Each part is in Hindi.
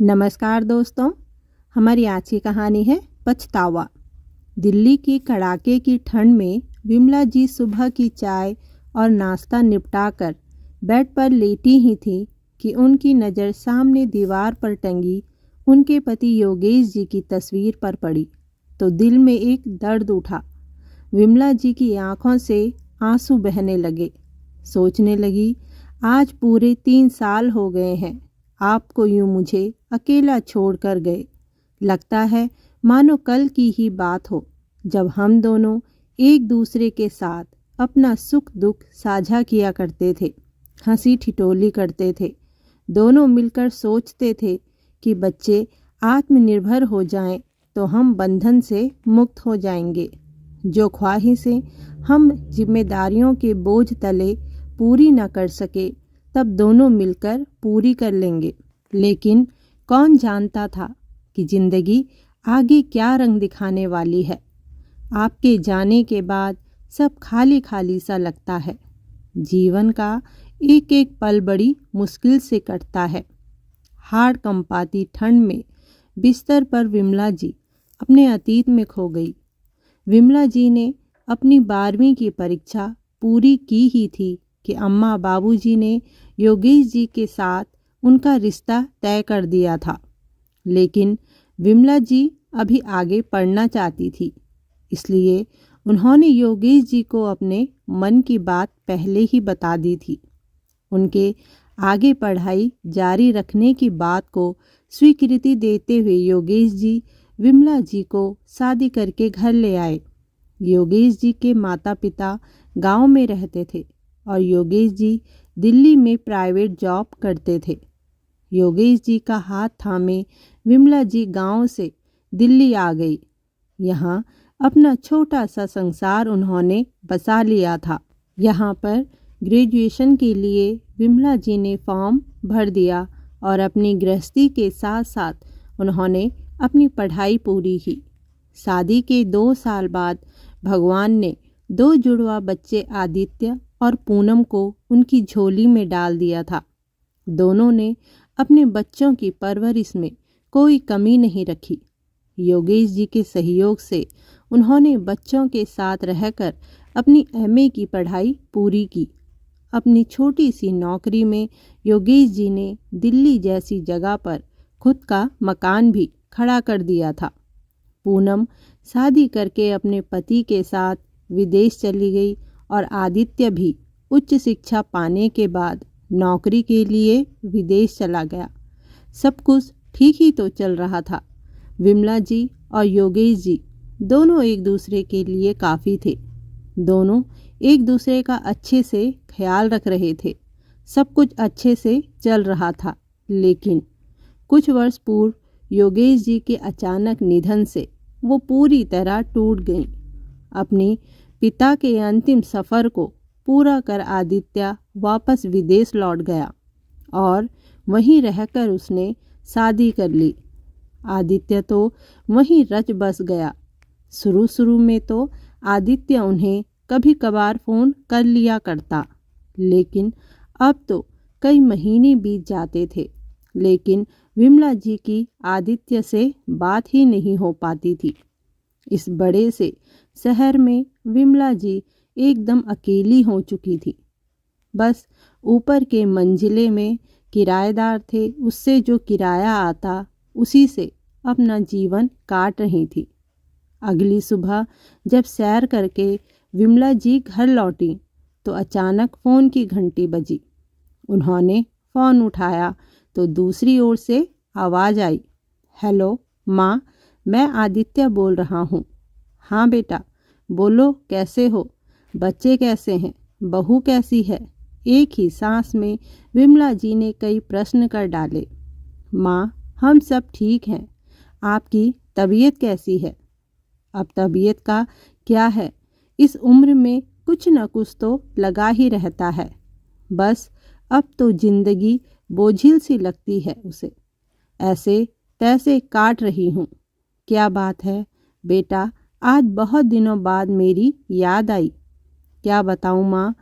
नमस्कार दोस्तों, हमारी आज की कहानी है पछतावा। दिल्ली की कड़ाके की ठंड में विमला जी सुबह की चाय और नाश्ता निपटाकर बेड पर लेटी ही थी कि उनकी नज़र सामने दीवार पर टंगी उनके पति योगेश जी की तस्वीर पर पड़ी तो दिल में एक दर्द उठा। विमला जी की आंखों से आंसू बहने लगे। सोचने लगी, आज पूरे 3 साल हो गए हैं आपको यूं मुझे अकेला छोड़कर गए। लगता है मानो कल की ही बात हो जब हम दोनों एक दूसरे के साथ अपना सुख दुख साझा किया करते थे, हंसी ठिठोली करते थे। दोनों मिलकर सोचते थे कि बच्चे आत्मनिर्भर हो जाएं तो हम बंधन से मुक्त हो जाएंगे। जो ख्वाहिशें हम जिम्मेदारियों के बोझ तले पूरी न कर सके तब दोनों मिलकर पूरी कर लेंगे। लेकिन कौन जानता था कि जिंदगी आगे क्या रंग दिखाने वाली है। आपके जाने के बाद सब खाली खाली सा लगता है। जीवन का एक एक पल बड़ी मुश्किल से कटता है। हाड़ कंपाती ठंड में बिस्तर पर विमला जी अपने अतीत में खो गई। विमला जी ने अपनी 12वीं की परीक्षा पूरी की ही थी कि अम्मा बाबूजी ने योगेश जी के साथ उनका रिश्ता तय कर दिया था। लेकिन विमला जी अभी आगे पढ़ना चाहती थी, इसलिए उन्होंने योगेश जी को अपने मन की बात पहले ही बता दी थी। उनके आगे पढ़ाई जारी रखने की बात को स्वीकृति देते हुए योगेश जी विमला जी को शादी करके घर ले आए। योगेश जी के माता पिता गांव में रहते थे और योगेश जी दिल्ली में प्राइवेट जॉब करते थे। योगेश जी का हाथ थामे विमला जी गांव से दिल्ली आ गई। यहाँ अपना छोटा सा संसार उन्होंने बसा लिया था। यहाँ पर ग्रेजुएशन के लिए विमला जी ने फॉर्म भर दिया और अपनी गृहस्थी के साथ साथ उन्होंने अपनी पढ़ाई पूरी की। शादी के 2 साल बाद भगवान ने 2 जुड़वा बच्चे आदित्य और पूनम को उनकी झोली में डाल दिया था। दोनों ने अपने बच्चों की परवरिश में कोई कमी नहीं रखी। योगेश जी के सहयोग से उन्होंने बच्चों के साथ रहकर अपनी एमए की पढ़ाई पूरी की। अपनी छोटी सी नौकरी में योगेश जी ने दिल्ली जैसी जगह पर खुद का मकान भी खड़ा कर दिया था। पूनम शादी करके अपने पति के साथ विदेश चली गई और आदित्य भी उच्च शिक्षा पाने के बाद नौकरी के लिए विदेश चला गया। सब कुछ ठीक ही तो चल रहा था। विमला जी और योगेश जी दोनों एक दूसरे के लिए काफ़ी थे। दोनों एक दूसरे का अच्छे से ख्याल रख रहे थे। सब कुछ अच्छे से चल रहा था। लेकिन कुछ वर्ष पूर्व योगेश जी के अचानक निधन से वो पूरी तरह टूट गईं। अपने पिता के अंतिम सफ़र को पूरा कर आदित्य वापस विदेश लौट गया और वहीं रहकर उसने शादी कर ली। आदित्य तो वहीं रच बस गया। शुरू में तो आदित्य उन्हें कभी कभार फ़ोन कर लिया करता, लेकिन अब तो कई महीने बीत जाते थे। लेकिन विमला जी की आदित्य से बात ही नहीं हो पाती थी। इस बड़े से शहर में विमला जी एकदम अकेली हो चुकी थी। बस ऊपर के मंजिले में किराएदार थे, उससे जो किराया आता उसी से अपना जीवन काट रही थी। अगली सुबह जब सैर करके विमला जी घर लौटी तो अचानक फ़ोन की घंटी बजी। उन्होंने फ़ोन उठाया तो दूसरी ओर से आवाज़ आई, हेलो माँ, मैं आदित्य बोल रहा हूँ। हाँ बेटा, बोलो कैसे हो, बच्चे कैसे हैं, बहू कैसी है। एक ही सांस में विमला जी ने कई प्रश्न कर डाले। माँ, हम सब ठीक हैं, आपकी तबीयत कैसी है। अब तबीयत का क्या है, इस उम्र में कुछ न कुछ तो लगा ही रहता है। बस अब तो जिंदगी बोझिल सी लगती है उसे। ऐसे तैसे काट रही हूँ। क्या बात है बेटा, आज बहुत दिनों बाद मेरी याद आई। क्या बताऊँ माँ,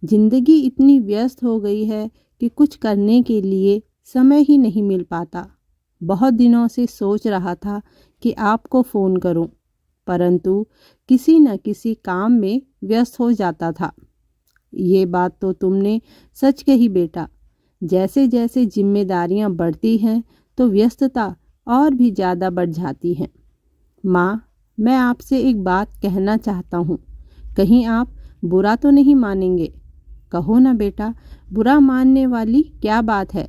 जिंदगी इतनी व्यस्त हो गई है कि कुछ करने के लिए समय ही नहीं मिल पाता। बहुत दिनों से सोच रहा था कि आपको फ़ोन करूं, परंतु किसी न किसी काम में व्यस्त हो जाता था। ये बात तो तुमने सच कही बेटा। जैसे जैसे जिम्मेदारियां बढ़ती हैं तो व्यस्तता और भी ज़्यादा बढ़ जाती हैं। माँ, मैं आपसे एक बात कहना चाहता हूँ। कहीं आप बुरा तो नहीं मानेंगे? कहो ना बेटा, बुरा मानने वाली क्या बात है?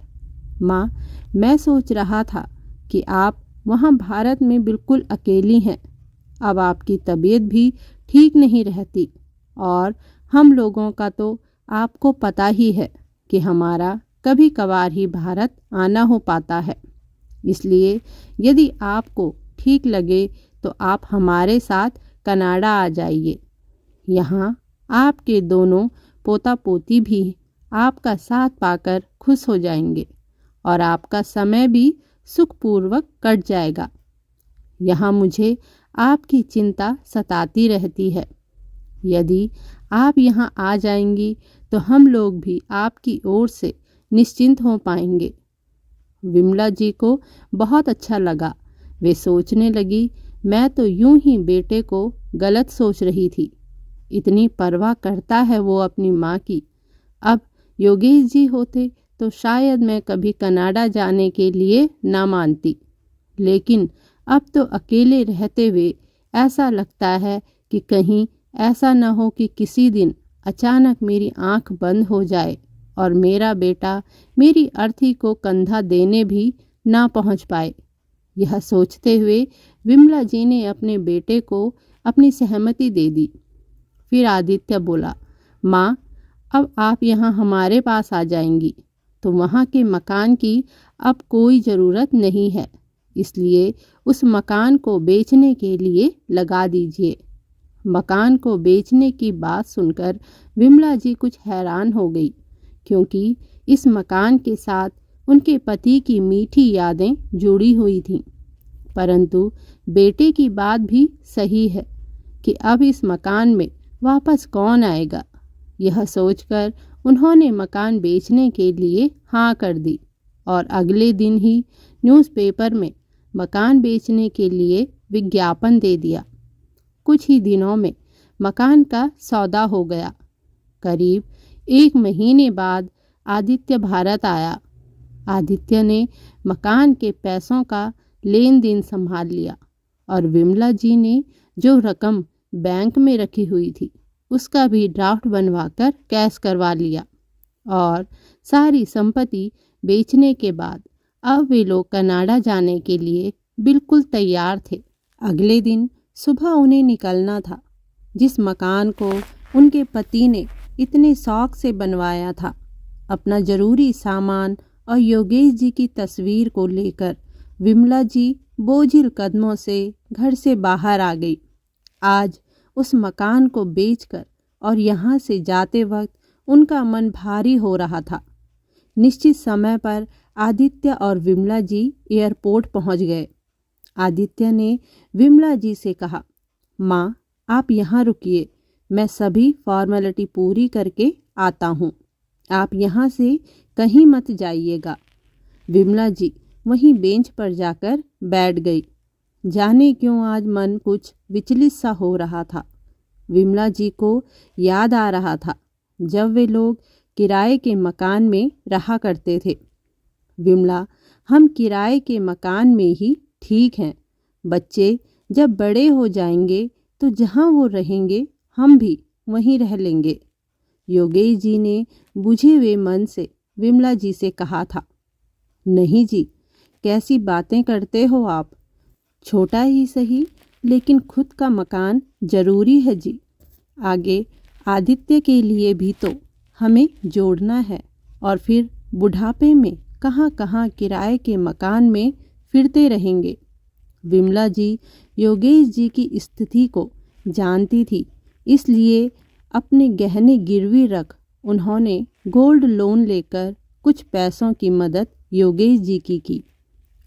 माँ, मैं सोच रहा था कि आप वहाँ भारत में बिल्कुल अकेली हैं। अब आपकी तबीयत भी ठीक नहीं रहती और हम लोगों का तो आपको पता ही है कि हमारा कभी कभार ही भारत आना हो पाता है। इसलिए यदि आपको ठीक लगे तो आप हमारे साथ कनाडा आ जाइए। यहाँ आपके दोनों पोता पोती भी आपका साथ पाकर खुश हो जाएंगे और आपका समय भी सुखपूर्वक कट जाएगा। यहाँ मुझे आपकी चिंता सताती रहती है। यदि आप यहाँ आ जाएंगी तो हम लोग भी आपकी ओर से निश्चिंत हो पाएंगे। विमला जी को बहुत अच्छा लगा। वे सोचने लगी, मैं तो यूं ही बेटे को गलत सोच रही थी। इतनी परवाह करता है वो अपनी माँ की। अब योगेश जी होते तो शायद मैं कभी कनाडा जाने के लिए ना मानती, लेकिन अब तो अकेले रहते हुए ऐसा लगता है कि कहीं ऐसा न हो कि किसी दिन अचानक मेरी आंख बंद हो जाए और मेरा बेटा मेरी अर्थी को कंधा देने भी ना पहुंच पाए। यह सोचते हुए विमला जी ने अपने बेटे को अपनी सहमति दे दी। फिर आदित्य बोला, माँ, अब आप यहाँ हमारे पास आ जाएंगी तो वहाँ के मकान की अब कोई ज़रूरत नहीं है, इसलिए उस मकान को बेचने के लिए लगा दीजिए। मकान को बेचने की बात सुनकर विमला जी कुछ हैरान हो गई, क्योंकि इस मकान के साथ उनके पति की मीठी यादें जुड़ी हुई थीं। परंतु बेटे की बात भी सही है कि अब इस मकान में वापस कौन आएगा। यह सोचकर उन्होंने मकान बेचने के लिए हाँ कर दी और अगले दिन ही न्यूज़पेपर में मकान बेचने के लिए विज्ञापन दे दिया। कुछ ही दिनों में मकान का सौदा हो गया। करीब 1 महीने बाद आदित्य भारत आया। आदित्य ने मकान के पैसों का लेन देन संभाल लिया और विमला जी ने जो रकम बैंक में रखी हुई थी उसका भी ड्राफ्ट बनवाकर कैश करवा लिया। और सारी संपत्ति बेचने के बाद अब वे लोग कनाडा जाने के लिए बिल्कुल तैयार थे। अगले दिन सुबह उन्हें निकलना था। जिस मकान को उनके पति ने इतने शौक से बनवाया था, अपना जरूरी सामान और योगेश जी की तस्वीर को लेकर विमला जी बोझिल कदमों से घर से बाहर आ गई। आज उस मकान को बेचकर और यहाँ से जाते वक्त उनका मन भारी हो रहा था। निश्चित समय पर आदित्य और विमला जी एयरपोर्ट पहुँच गए। आदित्य ने विमला जी से कहा, माँ, आप यहाँ रुकिए, मैं सभी फॉर्मेलिटी पूरी करके आता हूँ। आप यहाँ से कहीं मत जाइएगा। विमला जी वहीं बेंच पर जाकर बैठ गई। जाने क्यों आज मन कुछ विचलित सा हो रहा था। विमला जी को याद आ रहा था जब वे लोग किराए के मकान में रहा करते थे। विमला, हम किराए के मकान में ही ठीक हैं। बच्चे जब बड़े हो जाएंगे तो जहाँ वो रहेंगे हम भी वहीं रह लेंगे। योगेश जी ने बुझे हुए मन से विमला जी से कहा था। नहीं जी, कैसी बातें करते हो आप। छोटा ही सही, लेकिन खुद का मकान जरूरी है जी। आगे आदित्य के लिए भी तो हमें जोड़ना है और फिर बुढ़ापे में कहाँ कहाँ किराए के मकान में फिरते रहेंगे। विमला जी योगेश जी की स्थिति को जानती थी, इसलिए अपने गहने गिरवी रख उन्होंने गोल्ड लोन लेकर कुछ पैसों की मदद योगेश जी की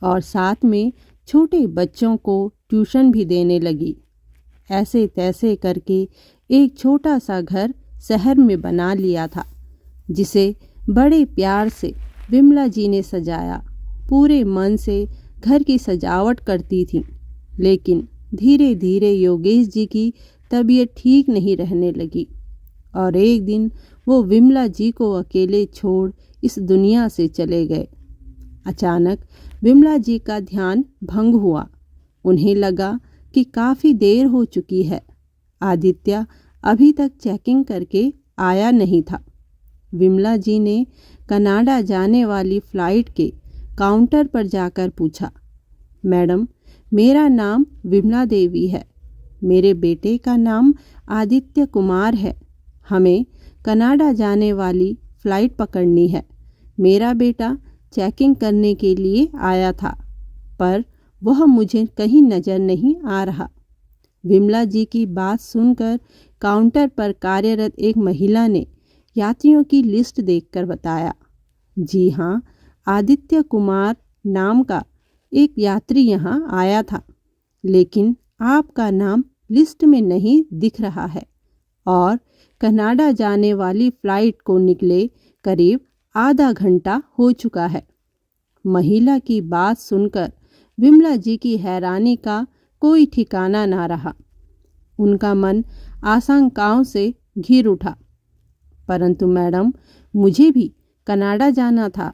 और साथ में छोटे बच्चों को ट्यूशन भी देने लगी। ऐसे तैसे करके एक छोटा सा घर शहर में बना लिया था, जिसे बड़े प्यार से विमला जी ने सजाया। पूरे मन से घर की सजावट करती थीं। लेकिन धीरे धीरे योगेश जी की तबीयत ठीक नहीं रहने लगी और एक दिन वो विमला जी को अकेले छोड़ इस दुनिया से चले गए। अचानक विमला जी का ध्यान भंग हुआ। उन्हें लगा कि काफ़ी देर हो चुकी है। आदित्य अभी तक चेकिंग करके आया नहीं था। विमला जी ने कनाडा जाने वाली फ़्लाइट के काउंटर पर जाकर पूछा, मैडम, मेरा नाम विमला देवी है। मेरे बेटे का नाम आदित्य कुमार है। हमें कनाडा जाने वाली फ़्लाइट पकड़नी है। मेरा बेटा चेकिंग करने के लिए आया था, पर वह मुझे कहीं नज़र नहीं आ रहा। विमला जी की बात सुनकर काउंटर पर कार्यरत एक महिला ने यात्रियों की लिस्ट देखकर बताया, जी हाँ, आदित्य कुमार नाम का एक यात्री यहाँ आया था, लेकिन आपका नाम लिस्ट में नहीं दिख रहा है और कनाडा जाने वाली फ़्लाइट को निकले करीब आधा घंटा हो चुका है। महिला की बात सुनकर विमला जी की हैरानी का कोई ठिकाना ना रहा। उनका मन आशंकाओं से घिर उठा। परंतु मैडम, मुझे भी कनाडा जाना था।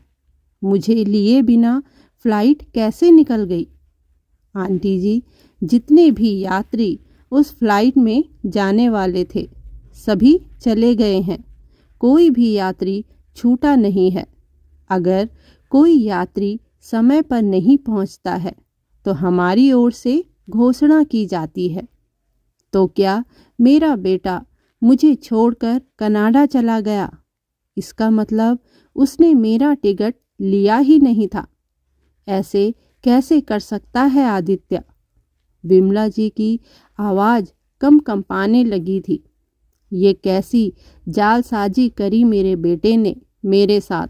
मुझे लिए बिना फ़्लाइट कैसे निकल गई? आंटी जी, जितने भी यात्री उस फ़्लाइट में जाने वाले थे, सभी चले गए हैं। कोई भी यात्री छूटा नहीं है। अगर कोई यात्री समय पर नहीं पहुंचता है तो हमारी ओर से घोषणा की जाती है। तो क्या मेरा बेटा मुझे छोड़कर कनाडा चला गया? इसका मतलब उसने मेरा टिकट लिया ही नहीं था। ऐसे कैसे कर सकता है आदित्य? विमला जी की आवाज़ कंपाने लगी थी। ये कैसी जालसाजी करी मेरे बेटे ने मेरे साथ?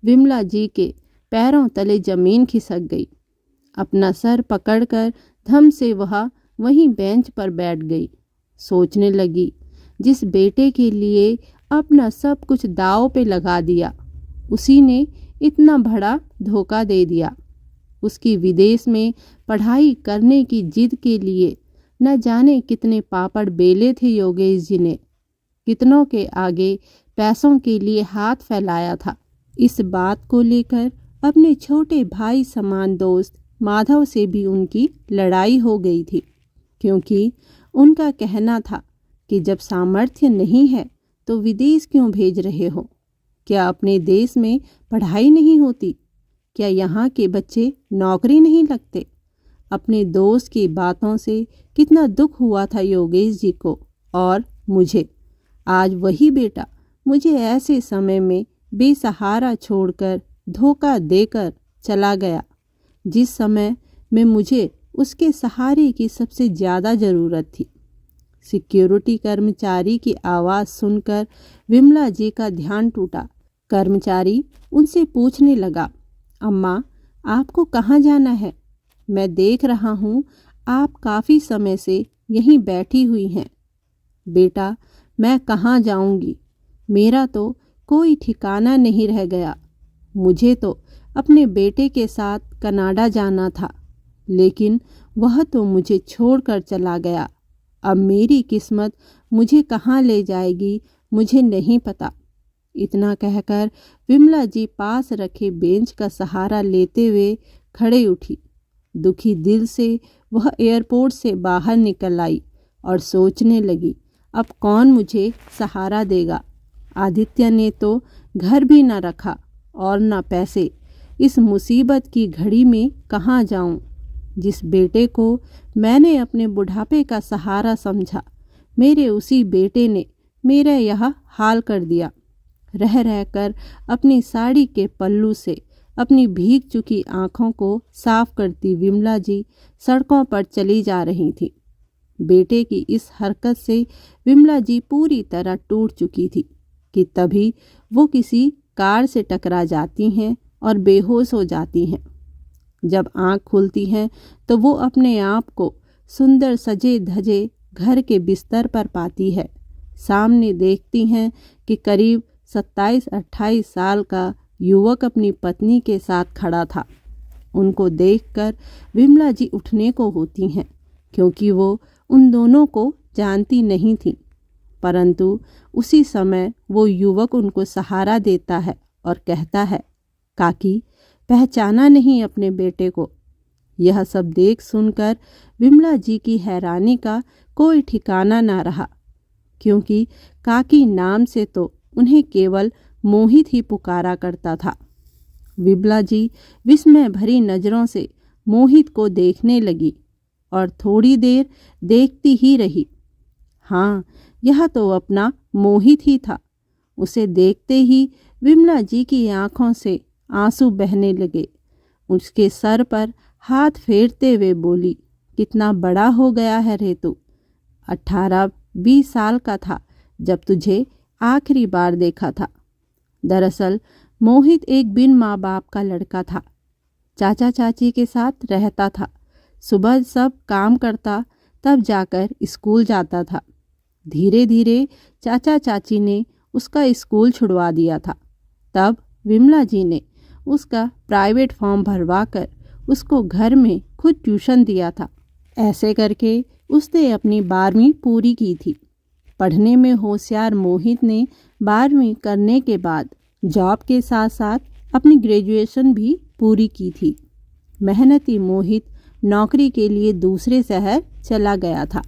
विमला जी के पैरों तले ज़मीन खिसक गई। अपना सर पकड़कर धम से वह वहीं बेंच पर बैठ गई। सोचने लगी, जिस बेटे के लिए अपना सब कुछ दांव पे लगा दिया, उसी ने इतना बड़ा धोखा दे दिया। उसकी विदेश में पढ़ाई करने की जिद के लिए न जाने कितने पापड़ बेले थे योगेश जी ने। कितनों के आगे पैसों के लिए हाथ फैलाया था। इस बात को लेकर अपने छोटे भाई समान दोस्त माधव से भी उनकी लड़ाई हो गई थी, क्योंकि उनका कहना था कि जब सामर्थ्य नहीं है तो विदेश क्यों भेज रहे हो? क्या अपने देश में पढ़ाई नहीं होती? क्या यहाँ के बच्चे नौकरी नहीं लगते? अपने दोस्त की बातों से कितना दुख हुआ था योगेश जी को और मुझे। आज वही बेटा मुझे ऐसे समय में बेसहारा छोड़कर धोखा देकर चला गया, जिस समय में मुझे उसके सहारे की सबसे ज़्यादा ज़रूरत थी। सिक्योरिटी कर्मचारी की आवाज़ सुनकर विमला जी का ध्यान टूटा। कर्मचारी उनसे पूछने लगा, अम्मा, आपको कहाँ जाना है? मैं देख रहा हूँ आप काफ़ी समय से यहीं बैठी हुई हैं। बेटा, मैं कहाँ जाऊँगी? मेरा तो कोई ठिकाना नहीं रह गया। मुझे तो अपने बेटे के साथ कनाडा जाना था, लेकिन वह तो मुझे छोड़कर चला गया। अब मेरी किस्मत मुझे कहाँ ले जाएगी मुझे नहीं पता। इतना कहकर विमला जी पास रखे बेंच का सहारा लेते हुए खड़े उठी। दुखी दिल से वह एयरपोर्ट से बाहर निकल आई और सोचने लगी, अब कौन मुझे सहारा देगा? आदित्य ने तो घर भी न रखा और न पैसे। इस मुसीबत की घड़ी में कहाँ जाऊं? जिस बेटे को मैंने अपने बुढ़ापे का सहारा समझा, मेरे उसी बेटे ने मेरा यह हाल कर दिया। रह रहकर अपनी साड़ी के पल्लू से अपनी भीग चुकी आँखों को साफ करती विमला जी सड़कों पर चली जा रही थी। बेटे की इस हरकत से विमला जी पूरी तरह टूट चुकी थी कि तभी वो किसी कार से टकरा जाती हैं और बेहोश हो जाती हैं। जब आँख खुलती हैं तो वो अपने आप को सुंदर सजे धजे घर के बिस्तर पर पाती है। सामने देखती हैं कि करीब 27-28 साल का युवक अपनी पत्नी के साथ खड़ा था। उनको देखकर विमला जी उठने को होती हैं, क्योंकि वो उन दोनों को जानती नहीं थी। परंतु उसी समय वो युवक उनको सहारा देता है और कहता है, काकी, पहचाना नहीं अपने बेटे को। यह सब देख सुनकर विमला जी की हैरानी का कोई ठिकाना ना रहा, क्योंकि काकी नाम से तो उन्हें केवल मोहित ही पुकारा करता था। विमला जी विस्मय भरी नज़रों से मोहित को देखने लगी और थोड़ी देर देखती ही रही। हाँ, यह तो अपना मोहित ही था। उसे देखते ही विमला जी की आंखों से आंसू बहने लगे। उसके सर पर हाथ फेरते हुए बोली, कितना बड़ा हो गया है रे तू। 18-20 साल का था जब तुझे आखिरी बार देखा था। दरअसल मोहित एक बिन माँ बाप का लड़का था। चाचा चाची के साथ रहता था। सुबह सब काम करता, तब जाकर स्कूल जाता था। धीरे धीरे चाचा चाची ने उसका स्कूल छुड़वा दिया था। तब विमला जी ने उसका प्राइवेट फॉर्म भरवाकर उसको घर में खुद ट्यूशन दिया था। ऐसे करके उसने अपनी 12वीं पूरी की थी। पढ़ने में होशियार मोहित ने 12वीं करने के बाद जॉब के साथ साथ अपनी ग्रेजुएशन भी पूरी की थी। मेहनती मोहित नौकरी के लिए दूसरे शहर चला गया था।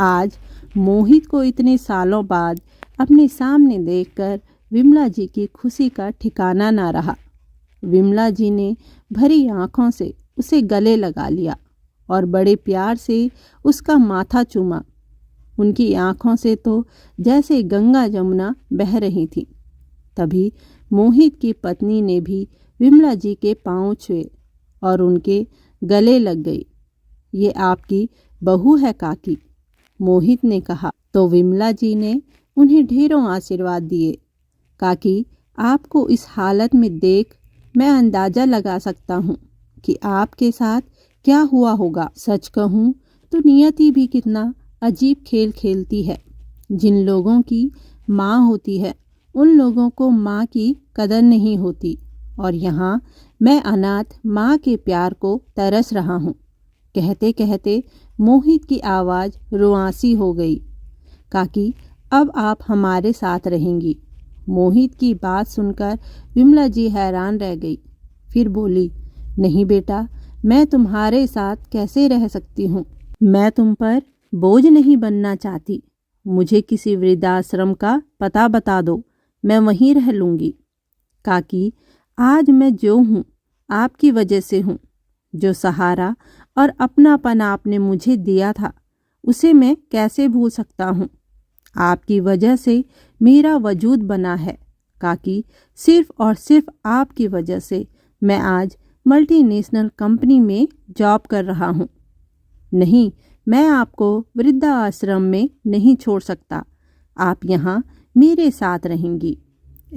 आज मोहित को इतने सालों बाद अपने सामने देखकर विमला जी की खुशी का ठिकाना ना रहा। विमला जी ने भरी आंखों से उसे गले लगा लिया और बड़े प्यार से उसका माथा चूमा। उनकी आंखों से तो जैसे गंगा जमुना बह रही थी। तभी मोहित की पत्नी ने भी विमला जी के पांव छुए और उनके गले लग गई। ये आपकी बहू है काकी, मोहित ने कहा। तो विमला जी ने उन्हें ढेरों आशीर्वाद दिए। काकी, आपको इस हालत में देख मैं अंदाज़ा लगा सकता हूँ कि आपके साथ क्या हुआ होगा। सच कहूँ तो नियति भी कितना अजीब खेल खेलती है। जिन लोगों की माँ होती है उन लोगों को माँ की कदर नहीं होती, और यहाँ मैं अनाथ माँ के प्यार को तरस रहा हूँ। कहते कहते मोहित की आवाज़ रुआंसी हो गई। काकी, अब आप हमारे साथ रहेंगी। मोहित की बात सुनकर विमला जी हैरान रह गई। फिर बोली, नहीं बेटा, मैं तुम्हारे साथ कैसे रह सकती हूँ। मैं तुम पर बोझ नहीं बनना चाहती। मुझे किसी वृद्धाश्रम का पता बता दो, मैं वहीं रह लूँगी। काकी, आज मैं जो हूँ आपकी वजह से हूँ। जो सहारा और अपनापन आपने मुझे दिया था उसे मैं कैसे भूल सकता हूँ। आपकी वजह से मेरा वजूद बना है काकी। सिर्फ और सिर्फ आपकी वजह से मैं आज मल्टीनेशनल कंपनी में जॉब कर रहा हूँ। नहीं, मैं आपको वृद्धाश्रम में नहीं छोड़ सकता। आप यहाँ मेरे साथ रहेंगी।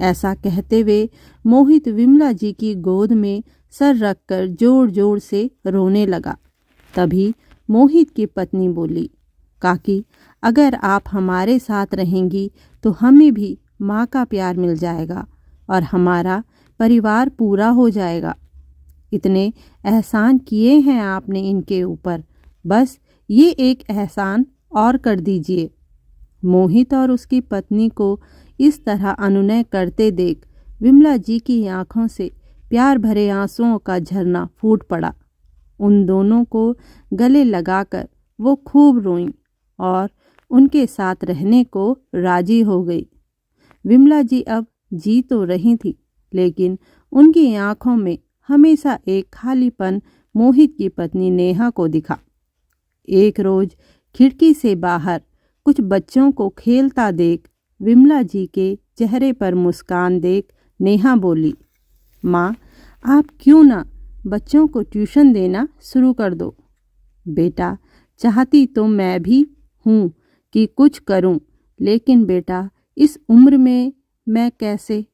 ऐसा कहते हुए मोहित विमला जी की गोद में सर रखकर जोर जोर से रोने लगा। तभी मोहित की पत्नी बोली, काकी, अगर आप हमारे साथ रहेंगी तो हमें भी माँ का प्यार मिल जाएगा और हमारा परिवार पूरा हो जाएगा। इतने एहसान किए हैं आपने इनके ऊपर, बस ये एक एहसान और कर दीजिए। मोहित और उसकी पत्नी को इस तरह अनुनय करते देख विमला जी की आंखों से प्यार भरे आंसुओं का झरना फूट पड़ा। उन दोनों को गले लगाकर वो खूब रोईं और उनके साथ रहने को राजी हो गई। विमला जी अब जी तो रही थी, लेकिन उनकी आंखों में हमेशा एक खालीपन मोहित की पत्नी नेहा को दिखा। एक रोज खिड़की से बाहर कुछ बच्चों को खेलता देख विमला जी के चेहरे पर मुस्कान देख नेहा बोली, माँ, आप क्यों ना बच्चों को ट्यूशन देना शुरू कर दो। बेटा, चाहती तो मैं भी हूँ कि कुछ करूँ, लेकिन बेटा इस उम्र में मैं कैसे,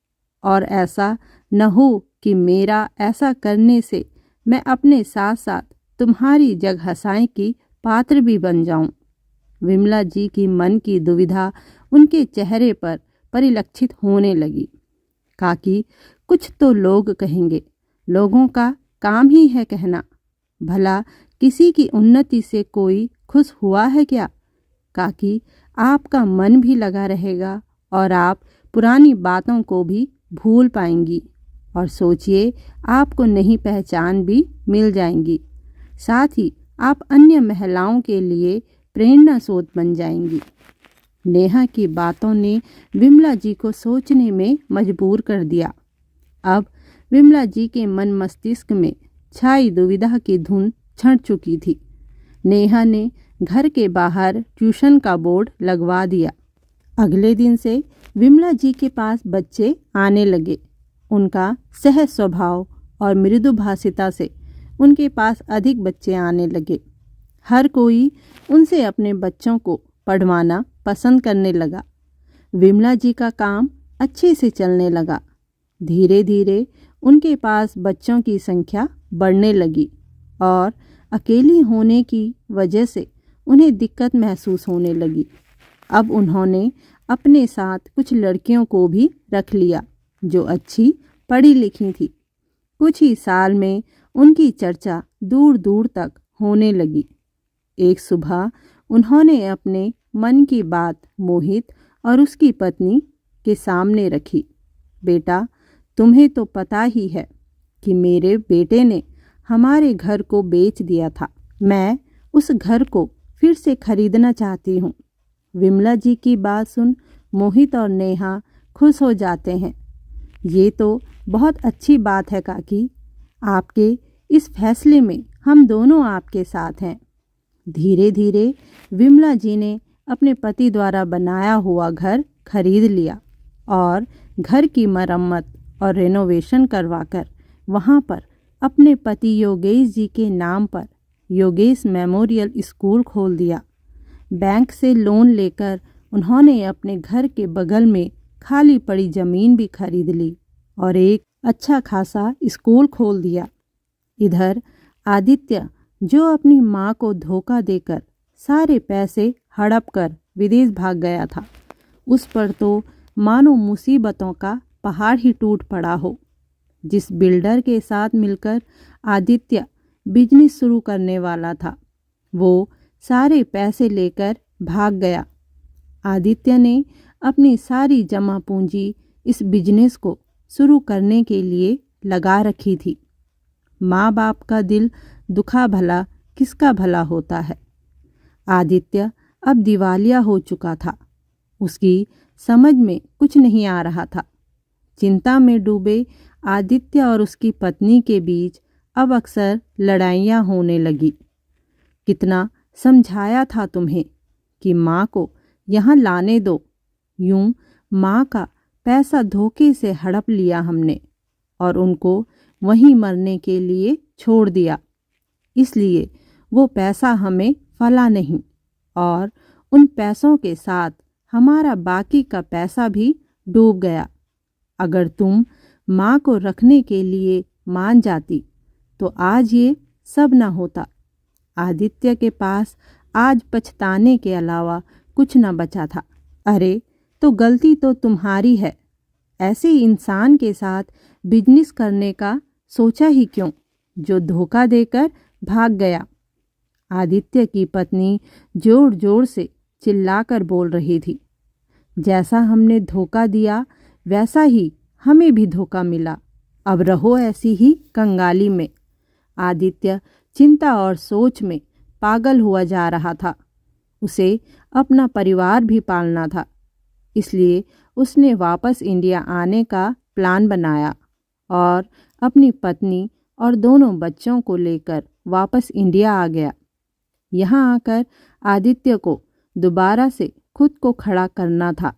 और ऐसा न हो कि मेरा ऐसा करने से मैं अपने साथ साथ तुम्हारी जगहंसाई की पात्र भी बन जाऊं। विमला जी की मन की दुविधा उनके चेहरे पर परिलक्षित होने लगी। काकी, कुछ तो लोग कहेंगे, लोगों का काम ही है कहना। भला किसी की उन्नति से कोई खुश हुआ है क्या? काकी, आपका मन भी लगा रहेगा और आप पुरानी बातों को भी भूल पाएंगी और सोचिए आपको नई पहचान भी मिल जाएंगी। साथ ही आप अन्य महिलाओं के लिए प्रेरणा स्रोत बन जाएंगी। नेहा की बातों ने विमला जी को सोचने में मजबूर कर दिया। अब विमला जी के मन मस्तिष्क में छाई दुविधा की धुन छंट चुकी थी। नेहा ने घर के बाहर ट्यूशन का बोर्ड लगवा दिया। अगले दिन से विमला जी के पास बच्चे आने लगे। उनका सहज स्वभाव और मृदुभाषिता से उनके पास अधिक बच्चे आने लगे। हर कोई उनसे अपने बच्चों को पढ़वाना पसंद करने लगा। विमला जी का काम अच्छे से चलने लगा। धीरे धीरे उनके पास बच्चों की संख्या बढ़ने लगी और अकेली होने की वजह से उन्हें दिक्कत महसूस होने लगी। अब उन्होंने अपने साथ कुछ लड़कियों को भी रख लिया जो अच्छी पढ़ी लिखी थी। कुछ ही साल में उनकी चर्चा दूर दूर तक होने लगी। एक सुबह उन्होंने अपने मन की बात मोहित और उसकी पत्नी के सामने रखी। बेटा, तुम्हें तो पता ही है कि मेरे बेटे ने हमारे घर को बेच दिया था। मैं उस घर को फिर से खरीदना चाहती हूँ। विमला जी की बात सुन मोहित और नेहा खुश हो जाते हैं। ये तो बहुत अच्छी बात है काकी। आपके इस फैसले में हम दोनों आपके साथ हैं। धीरे धीरे विमला जी ने अपने पति द्वारा बनाया हुआ घर खरीद लिया और घर की मरम्मत और रेनोवेशन करवाकर वहाँ पर अपने पति योगेश जी के नाम पर योगेश मेमोरियल स्कूल खोल दिया। बैंक से लोन लेकर उन्होंने अपने घर के बगल में खाली पड़ी ज़मीन भी खरीद ली और एक अच्छा खासा स्कूल खोल दिया। इधर आदित्य, जो अपनी माँ को धोखा देकर सारे पैसे हड़प कर विदेश भाग गया था, उस पर तो मानो मुसीबतों का पहाड़ ही टूट पड़ा हो। जिस बिल्डर के साथ मिलकर आदित्य बिजनेस शुरू करने वाला था, वो सारे पैसे लेकर भाग गया। आदित्य ने अपनी सारी जमा पूंजी इस बिजनेस को शुरू करने के लिए लगा रखी थी। माँ बाप का दिल दुखा भला किसका भला होता है। आदित्य अब दिवालिया हो चुका था। उसकी समझ में कुछ नहीं आ रहा था। चिंता में डूबे आदित्य और उसकी पत्नी के बीच अब अक्सर लड़ाइयाँ होने लगी। कितना समझाया था तुम्हें कि माँ को यहाँ लाने दो। यूं माँ का पैसा धोखे से हड़प लिया हमने और उनको वहीं मरने के लिए छोड़ दिया। इसलिए वो पैसा हमें फला नहीं और उन पैसों के साथ हमारा बाकी का पैसा भी डूब गया। अगर तुम माँ को रखने के लिए मान जाती तो आज ये सब न होता। आदित्य के पास आज पछताने के अलावा कुछ न बचा था। अरे, तो गलती तो तुम्हारी है। ऐसे इंसान के साथ बिजनेस करने का सोचा ही क्यों, जो धोखा देकर भाग गया। आदित्य की पत्नी जोर जोर से चिल्लाकर बोल रही थी। जैसा हमने धोखा दिया वैसा ही हमें भी धोखा मिला। अब रहो ऐसी ही कंगाली में। आदित्य चिंता और सोच में पागल हुआ जा रहा था। उसे अपना परिवार भी पालना था, इसलिए उसने वापस इंडिया आने का प्लान बनाया और अपनी पत्नी और दोनों बच्चों को लेकर वापस इंडिया आ गया। यहाँ आकर आदित्य को दोबारा से खुद को खड़ा करना था,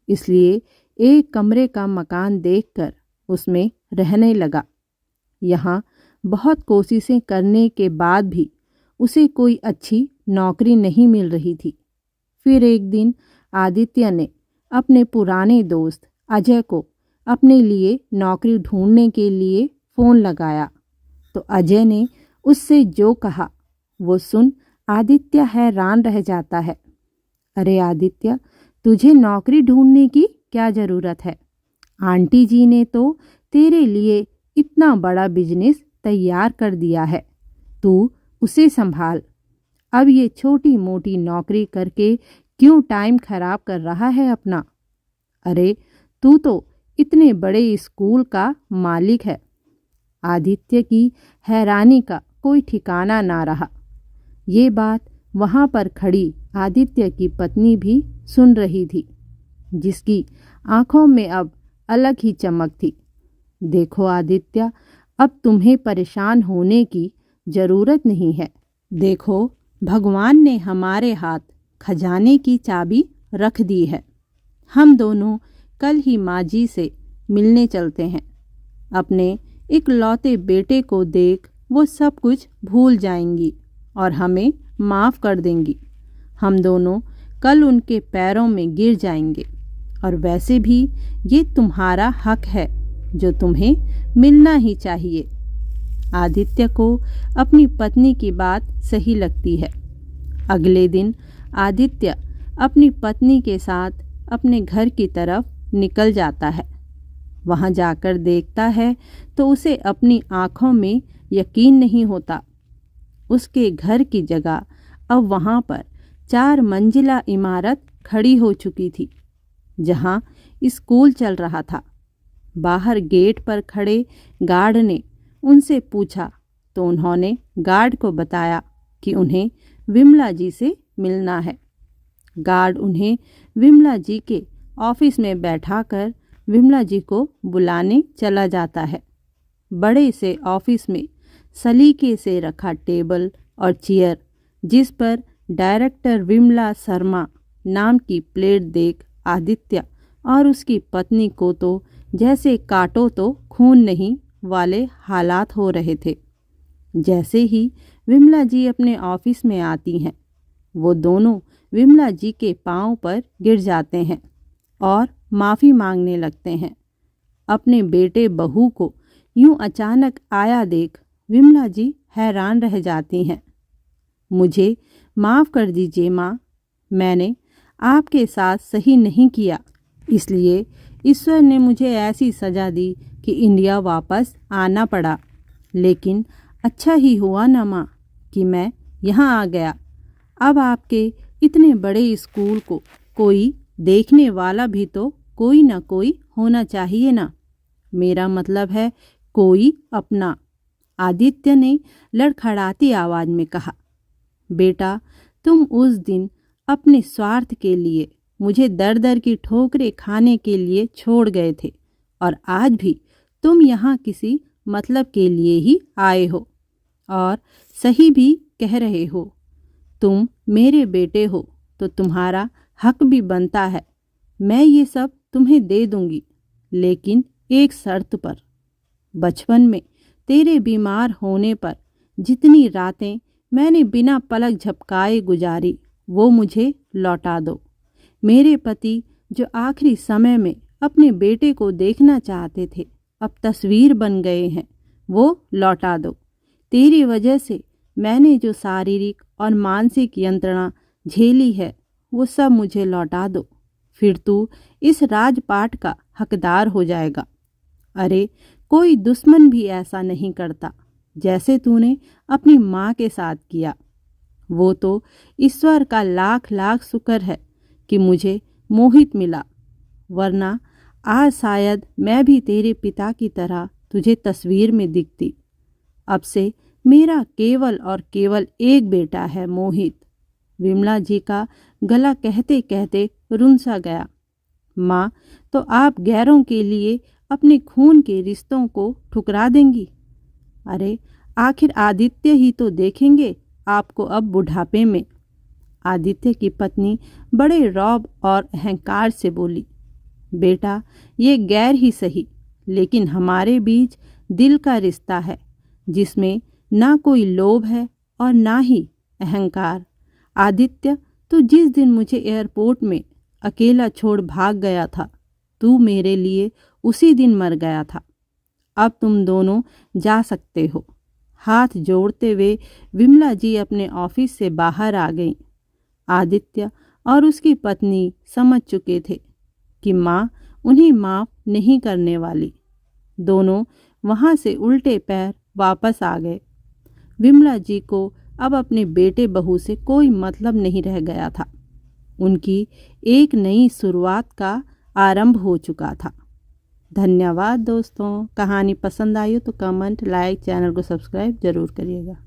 इसलिए एक कमरे का मकान देखकर उसमें रहने लगा। यहाँ बहुत कोशिशें करने के बाद भी उसे कोई अच्छी नौकरी नहीं मिल रही थी। फिर एक दिन आदित्य ने अपने पुराने दोस्त अजय को अपने लिए नौकरी ढूंढने के लिए फ़ोन लगाया तो अजय ने उससे जो कहा वो सुन आदित्य हैरान रह जाता है। अरे आदित्य, तुझे नौकरी ढूंढने की क्या ज़रूरत है? आंटी जी ने तो तेरे लिए इतना बड़ा बिजनेस तैयार कर दिया है, तू उसे संभाल। अब ये छोटी मोटी नौकरी करके क्यों टाइम खराब कर रहा है अपना? अरे तू तो इतने बड़े स्कूल का मालिक है। आदित्य की हैरानी का कोई ठिकाना ना रहा। ये बात वहाँ पर खड़ी आदित्य की पत्नी भी सुन रही थी, जिसकी आंखों में अब अलग ही चमक थी। देखो आदित्य, अब तुम्हें परेशान होने की ज़रूरत नहीं है। देखो, भगवान ने हमारे हाथ खजाने की चाबी रख दी है। हम दोनों कल ही माँ जी से मिलने चलते हैं। अपने इकलौते बेटे को देख वो सब कुछ भूल जाएंगी और हमें माफ़ कर देंगी। हम दोनों कल उनके पैरों में गिर जाएंगे। और वैसे भी ये तुम्हारा हक है, जो तुम्हें मिलना ही चाहिए। आदित्य को अपनी पत्नी की बात सही लगती है। अगले दिन आदित्य अपनी पत्नी के साथ अपने घर की तरफ निकल जाता है। वहाँ जाकर देखता है तो उसे अपनी आँखों में यकीन नहीं होता। उसके घर की जगह अब वहाँ पर 4 मंजिला इमारत खड़ी हो चुकी थी, जहाँ स्कूल चल रहा था। बाहर गेट पर खड़े गार्ड ने उनसे पूछा तो उन्होंने गार्ड को बताया कि उन्हें विमला जी से मिलना है। गार्ड उन्हें विमला जी के ऑफिस में बैठाकर विमला जी को बुलाने चला जाता है। बड़े से ऑफिस में सलीके से रखा टेबल और चेयर, जिस पर डायरेक्टर विमला शर्मा नाम की प्लेट देख आदित्य और उसकी पत्नी को तो जैसे काटो तो खून नहीं वाले हालात हो रहे थे। जैसे ही विमला जी अपने ऑफिस में आती हैं, वो दोनों विमला जी के पांव पर गिर जाते हैं और माफ़ी मांगने लगते हैं। अपने बेटे बहू को यूं अचानक आया देख विमला जी हैरान रह जाती हैं। मुझे माफ़ कर दीजिए माँ, मैंने आपके साथ सही नहीं किया, इसलिए ईश्वर ने मुझे ऐसी सज़ा दी कि इंडिया वापस आना पड़ा। लेकिन अच्छा ही हुआ ना माँ कि मैं यहाँ आ गया। अब आपके इतने बड़े स्कूल को कोई देखने वाला भी तो कोई ना कोई होना चाहिए ना। मेरा मतलब है कोई अपना। आदित्य ने लड़खड़ाती आवाज़ में कहा, बेटा तुम उस दिन अपने स्वार्थ के लिए मुझे दर दर की ठोकरें खाने के लिए छोड़ गए थे, और आज भी तुम यहाँ किसी मतलब के लिए ही आए हो, और सही भी कह रहे हो। तुम मेरे बेटे हो तो तुम्हारा हक भी बनता है। मैं ये सब तुम्हें दे दूंगी, लेकिन एक शर्त पर। बचपन में तेरे बीमार होने पर जितनी रातें मैंने बिना पलक झपकाए गुजारी, वो मुझे लौटा दो। मेरे पति जो आखिरी समय में अपने बेटे को देखना चाहते थे, अब तस्वीर बन गए हैं, वो लौटा दो। तेरी वजह से मैंने जो शारीरिक और मानसिक यंत्रणा झेली है, वो सब मुझे लौटा दो। फिर तू इस राजपाट का हकदार हो जाएगा। अरे कोई दुश्मन भी ऐसा नहीं करता जैसे तूने अपनी माँ के साथ किया। वो तो ईश्वर का लाख लाख शुक्र है कि मुझे मोहित मिला, वरना आज शायद मैं भी तेरे पिता की तरह तुझे तस्वीर में दिखती। अब से मेरा केवल और केवल एक बेटा है, मोहित। विमला जी का गला कहते कहते रुन सा गया। माँ, तो आप गैरों के लिए अपने खून के रिश्तों को ठुकरा देंगी? अरे आखिर आदित्य ही तो देखेंगे आपको अब बुढ़ापे में। आदित्य की पत्नी बड़े रौब और अहंकार से बोली, बेटा ये गैर ही सही, लेकिन हमारे बीच दिल का रिश्ता है, जिसमें ना कोई लोभ है और ना ही अहंकार। आदित्य, तू जिस दिन मुझे एयरपोर्ट में अकेला छोड़ भाग गया था, तू मेरे लिए उसी दिन मर गया था। अब तुम दोनों जा सकते हो। हाथ जोड़ते हुए विमला जी अपने ऑफिस से बाहर आ गईं। आदित्य और उसकी पत्नी समझ चुके थे कि माँ उन्हें माफ़ नहीं करने वाली। दोनों वहाँ से उल्टे पैर वापस आ गए। विमला जी को अब अपने बेटे बहू से कोई मतलब नहीं रह गया था। उनकी एक नई शुरुआत का आरंभ हो चुका था। धन्यवाद दोस्तों। कहानी पसंद आई हो तो कमेंट, लाइक, चैनल को सब्सक्राइब ज़रूर करिएगा।